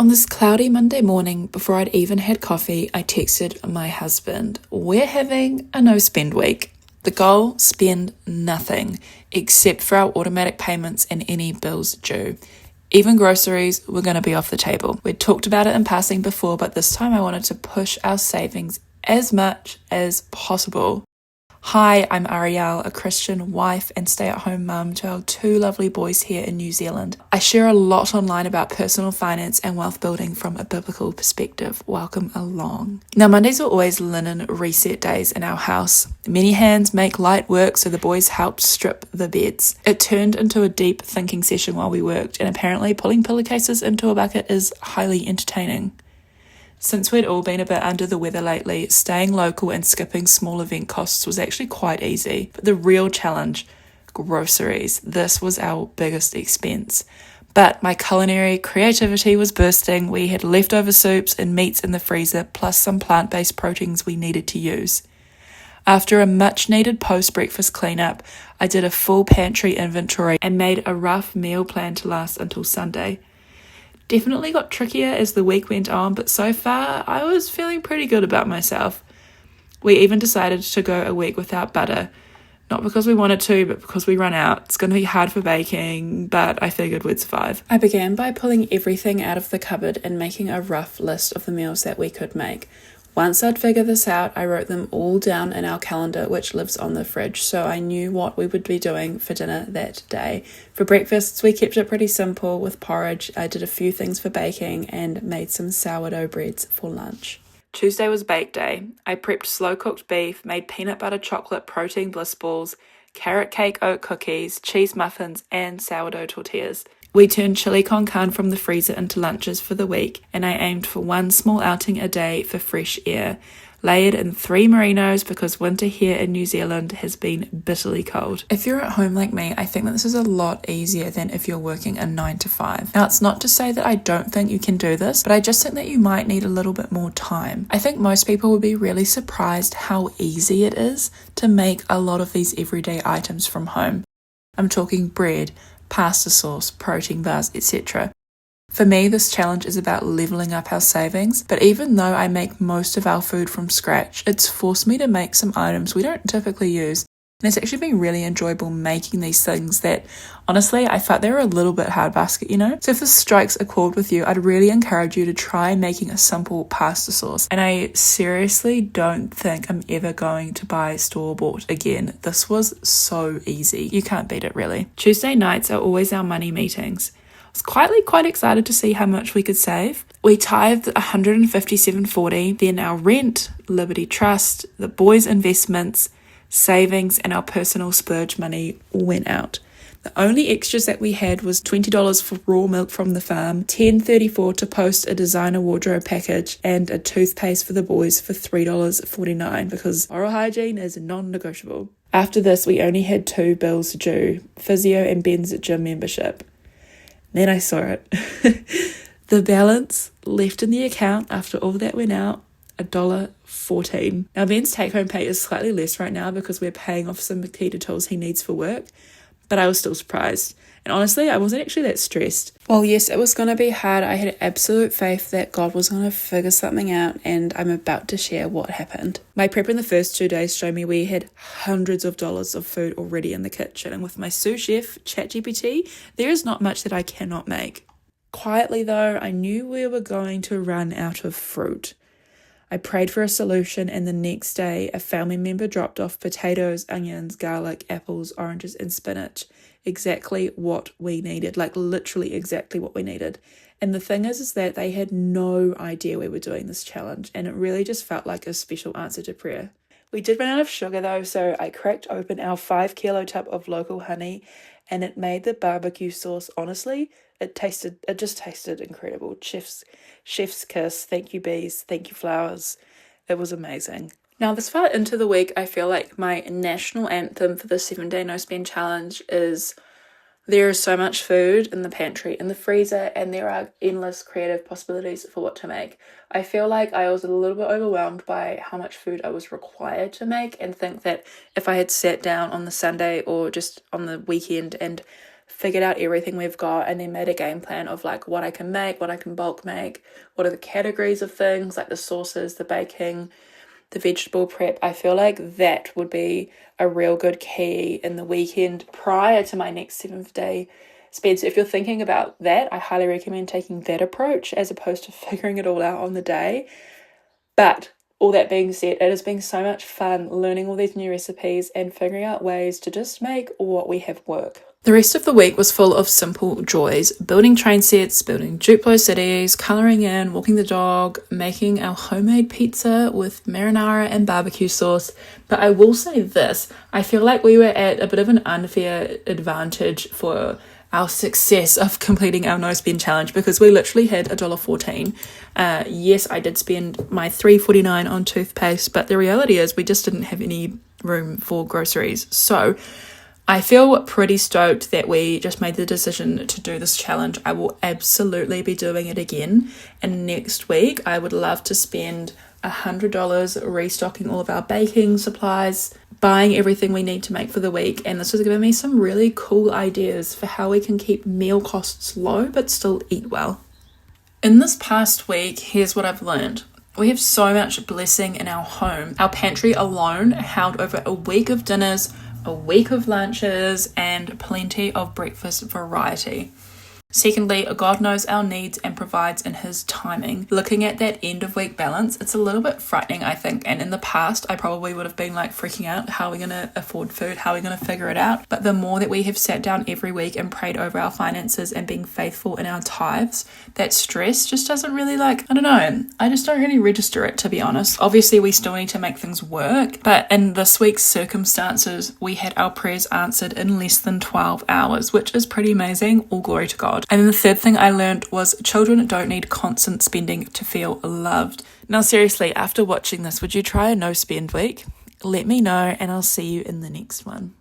On this cloudy Monday morning, before I'd even had coffee, I texted my husband, "We're having a no-spend week. The goal, spend nothing, except for our automatic payments and any bills due. Even groceries were going to be off the table." We'd talked about it in passing before, but this time I wanted to push our savings as much as possible. Hi, I'm Ariel, a Christian wife and stay-at-home mum to our two lovely boys here in New Zealand. I share a lot online about personal finance and wealth building from a biblical perspective. Welcome along. Now, Mondays are always linen reset days in our house. Many hands make light work, so the boys helped strip the beds. It turned into a deep thinking session while we worked, and apparently pulling pillowcases into a bucket is highly entertaining. Since we'd all been a bit under the weather lately, staying local and skipping small event costs was actually quite easy. But the real challenge, groceries. This was our biggest expense. But my culinary creativity was bursting. We had leftover soups and meats in the freezer, plus some plant-based proteins we needed to use. After a much-needed post-breakfast cleanup, I did a full pantry inventory and made a rough meal plan to last until Sunday. Definitely got trickier as the week went on, but so far I was feeling pretty good about myself. We even decided to go a week without butter. Not because we wanted to, but because we run out. It's going to be hard for baking, but I figured we'd survive. I began by pulling everything out of the cupboard and making a rough list of the meals that we could make. Once I'd figured this out, I wrote them all down in our calendar, which lives on the fridge, so I knew what we would be doing for dinner that day. For breakfasts, we kept it pretty simple with porridge. I did a few things for baking and made some sourdough breads for lunch. Tuesday was bake day. I prepped slow-cooked beef, made peanut butter chocolate protein bliss balls, carrot cake oat cookies, cheese muffins, and sourdough tortillas. We turned chili con carne from the freezer into lunches for the week, and I aimed for one small outing a day for fresh air. Layered in 3 merinos because winter here in New Zealand has been bitterly cold. If you're at home like me, I think that this is a lot easier than if you're working a 9 to 5. Now, it's not to say that I don't think you can do this, but I just think that you might need a little bit more time. I think most people would be really surprised how easy it is to make a lot of these everyday items from home. I'm talking bread, pasta sauce, protein bars, etc. For me, this challenge is about leveling up our savings, but even though I make most of our food from scratch, it's forced me to make some items we don't typically use. And it's actually been really enjoyable making these things that, honestly, I felt they were a little bit hard basket, So if this strikes a chord with you, I'd really encourage you to try making a simple pasta sauce. And I seriously don't think I'm ever going to buy store-bought again. This was so easy. You can't beat it, really. Tuesday nights are always our money meetings. I was quietly quite excited to see how much we could save. We tithed $157.40, then our rent, Liberty Trust, the boys' investments, savings, and our personal splurge money all went out. The only extras that we had was $20 for raw milk from the farm, $10.34 to post a designer wardrobe package, and a toothpaste for the boys for $3.49 because oral hygiene is non-negotiable. After this, we only had 2 bills due, physio and Ben's gym membership. Then I saw it. The balance left in the account after all that went out, $1.14. Now, Ben's take-home pay is slightly less right now because we're paying off some Makita tools he needs for work, but I was still surprised. And honestly, I wasn't actually that stressed. Well, yes, it was going to be hard. I had absolute faith that God was going to figure something out, and I'm about to share what happened. My prep in the first 2 days showed me we had hundreds of dollars of food already in the kitchen, and with my sous chef, ChatGPT, there is not much that I cannot make. Quietly though, I knew we were going to run out of fruit. I prayed for a solution, and the next day a family member dropped off potatoes, onions, garlic, apples, oranges, and spinach. Exactly what we needed, like literally exactly what we needed. And the thing is that they had no idea we were doing this challenge, and it really just felt like a special answer to prayer. We did run out of sugar though, so I cracked open our 5-kilo tub of local honey, and it made the barbecue sauce. Honestly, it just tasted incredible. Chef's kiss. Thank you, bees. Thank you, flowers. It was amazing. Now, this far into the week, I feel like my national anthem for the 7-day no spend challenge is there is so much food in the pantry, in the freezer, and there are endless creative possibilities for what to make. I feel like I was a little bit overwhelmed by how much food I was required to make, and think that if I had sat down on the Sunday or just on the weekend and figured out everything we've got, and then made a game plan of like what I can make, what I can bulk make, what are the categories of things, like the sauces, the baking, the vegetable prep. I feel like that would be a real good key in the weekend prior to my next 7th day spend. So if you're thinking about that, I highly recommend taking that approach as opposed to figuring it all out on the day. But all that being said, it has been so much fun learning all these new recipes and figuring out ways to just make what we have work. The rest of the week was full of simple joys: building train sets, building Duplo cities, colouring in, walking the dog, making our homemade pizza with marinara and barbecue sauce. But I will say this, I feel like we were at a bit of an unfair advantage for our success of completing our no spend challenge, because we literally had $1.14. Yes, I did spend my $3.49 on toothpaste, but the reality is we just didn't have any room for groceries. So I feel pretty stoked that we just made the decision to do this challenge. I will absolutely be doing it again. And next week, I would love to spend $100 restocking all of our baking supplies, buying everything we need to make for the week. And this has given me some really cool ideas for how we can keep meal costs low but still eat well. In this past week, here's what I've learned. We have so much blessing in our home. Our pantry alone held over a week of dinners, a week of lunches, and plenty of breakfast variety. Secondly, God knows our needs and provides in his timing. Looking at that end of week balance, it's a little bit frightening, I think. And in the past, I probably would have been like freaking out. How are we going to afford food? How are we going to figure it out? But the more that we have sat down every week and prayed over our finances and being faithful in our tithes, that stress just doesn't really I don't know. I just don't really register it, to be honest. Obviously, we still need to make things work. But in this week's circumstances, we had our prayers answered in less than 12 hours, which is pretty amazing. All glory to God. And then the third thing I learned was children don't need constant spending to feel loved. Now, seriously, after watching this, would you try a no spend week? Let me know, and I'll see you in the next one.